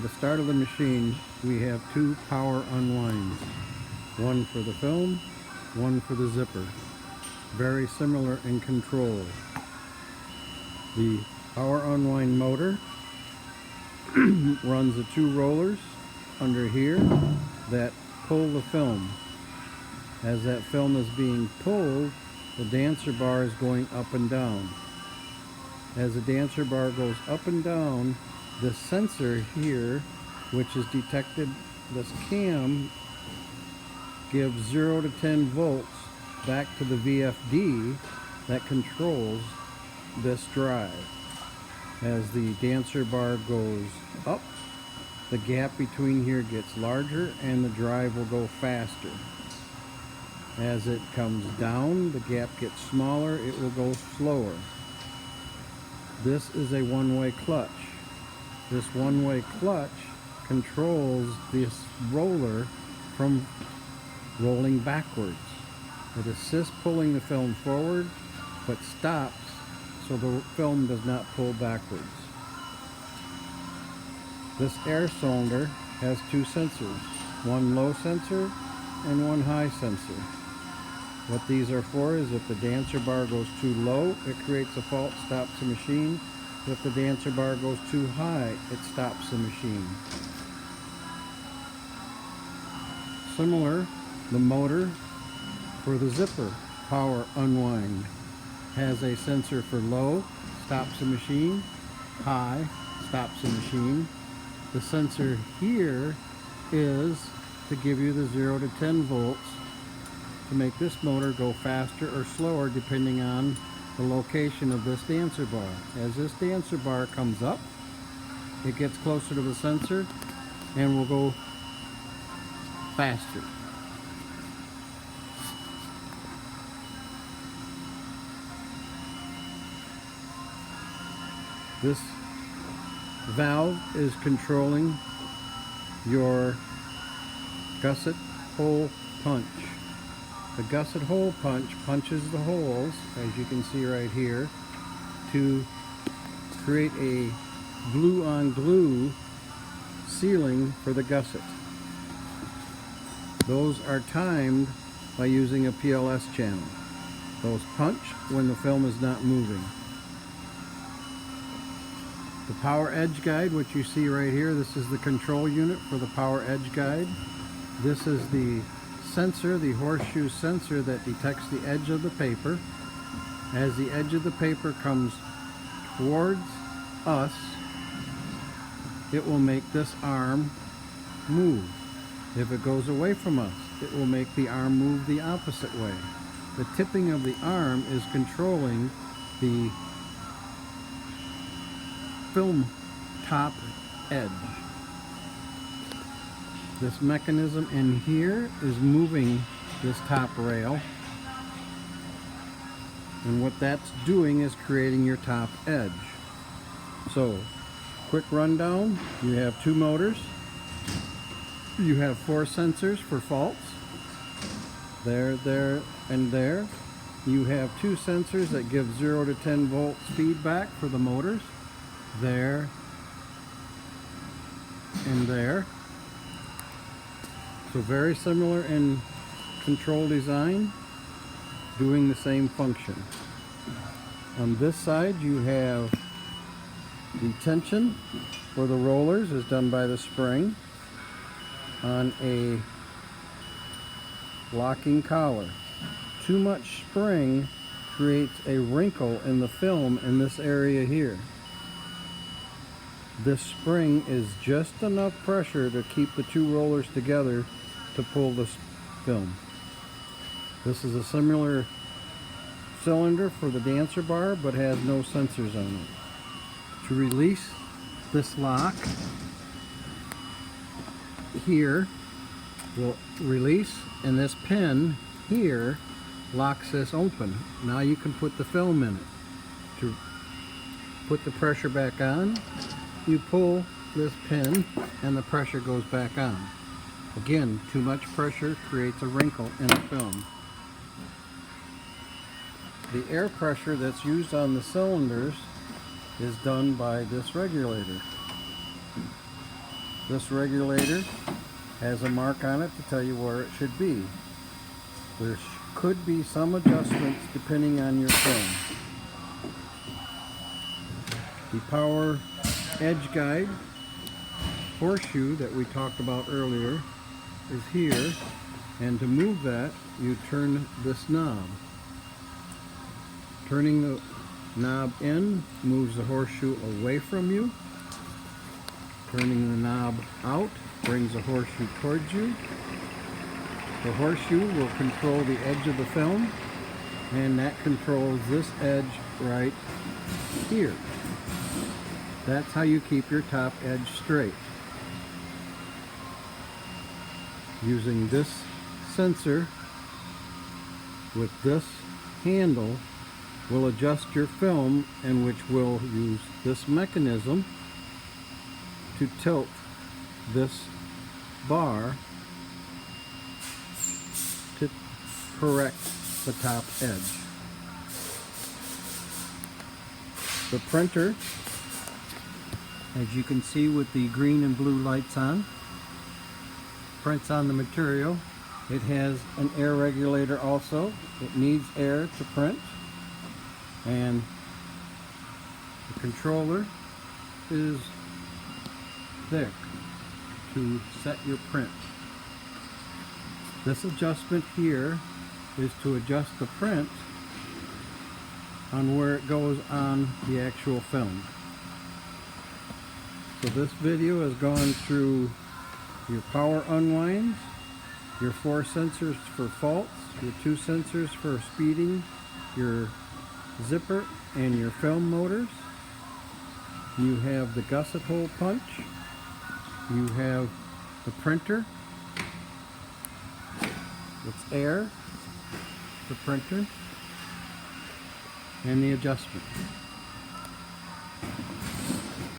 At the start of the machine, we have two power unwinds. One for the film, one for the zipper. Very similar in control. The power unwind motor runs the two rollers under here that pull the film. As that film is being pulled, the dancer bar is going up and down. As the dancer bar goes up and down, the sensor here, which is detected, this cam gives 0 to 10 volts back to the VFD that controls this drive. As the dancer bar goes up, the gap between here gets larger and the drive will go faster. As it comes down, the gap gets smaller, it will go slower. This is a one-way clutch. This one-way clutch controls this roller from rolling backwards. It assists pulling the film forward, but stops so the film does not pull backwards. This air cylinder has two sensors, one low sensor and one high sensor. What these are for is if the dancer bar goes too low, it creates a fault, stops the machine. If the dancer bar goes too high, it stops the machine. Similar, the motor for the zipper power unwind has a sensor for low, stops the machine, high, stops the machine. The sensor here is to give you the 0 to 10 volts to make this motor go faster or slower depending on the location of this dancer bar. As this dancer bar comes up, it gets closer to the sensor and will go faster. This valve is controlling your gusset hole punch. The gusset hole punch punches the holes, as you can see right here, to create a glue-on-glue sealing for the gusset. Those are timed by using a PLS channel. Those punch when the film is not moving. The power edge guide, which you see right here, this is the control unit for the power edge guide. This is the sensor, the horseshoe sensor that detects the edge of the paper. As the edge of the paper comes towards us, it will make this arm move. If it goes away from us, it will make the arm move the opposite way. The tipping of the arm is controlling the film top edge. This mechanism in here is moving this top rail, and what that's doing is creating your top edge. So, quick rundown, you have two motors, you have 4 sensors for faults, there, and there. You have 2 sensors that give 0 to 10 volts feedback for the motors, there and there. So very similar in control design, doing the same function. On this side you have the tension for the rollers is done by the spring on a locking collar. Too much spring creates a wrinkle in the film in this area here. This spring is just enough pressure to keep the two rollers together to pull this film. This is a similar cylinder for the dancer bar, but has no sensors on it. To release this lock here will release, and this pin here locks this open. Now you can put the film in it. To put the pressure back on, you pull this pin and the pressure goes back on. Again, too much pressure creates a wrinkle in a film. The air pressure that's used on the cylinders is done by this regulator. This regulator has a mark on it to tell you where it should be. There could be some adjustments depending on your film. The power edge guide horseshoe that we talked about earlier is here, and to move that you turn this knob. Turning the knob in moves the horseshoe away from you. Turning the knob out brings the horseshoe towards you. The horseshoe will control the edge of the film, and that controls this edge right here. That's how you keep your top edge straight. Using this sensor with this handle will adjust your film, and which will use this mechanism to tilt this bar to correct the top edge. The printer, as you can see with the green and blue lights on, prints on the material. It has an air regulator also. It needs air to print. And the controller is there to set your print. This adjustment here is to adjust the print on where it goes on the actual film. So this video has gone through your power unwinds, your 4 sensors for faults, your 2 sensors for speeding, your zipper, and your film motors. You have the gusset hole punch. You have the printer. It's air, the printer, and the adjustment.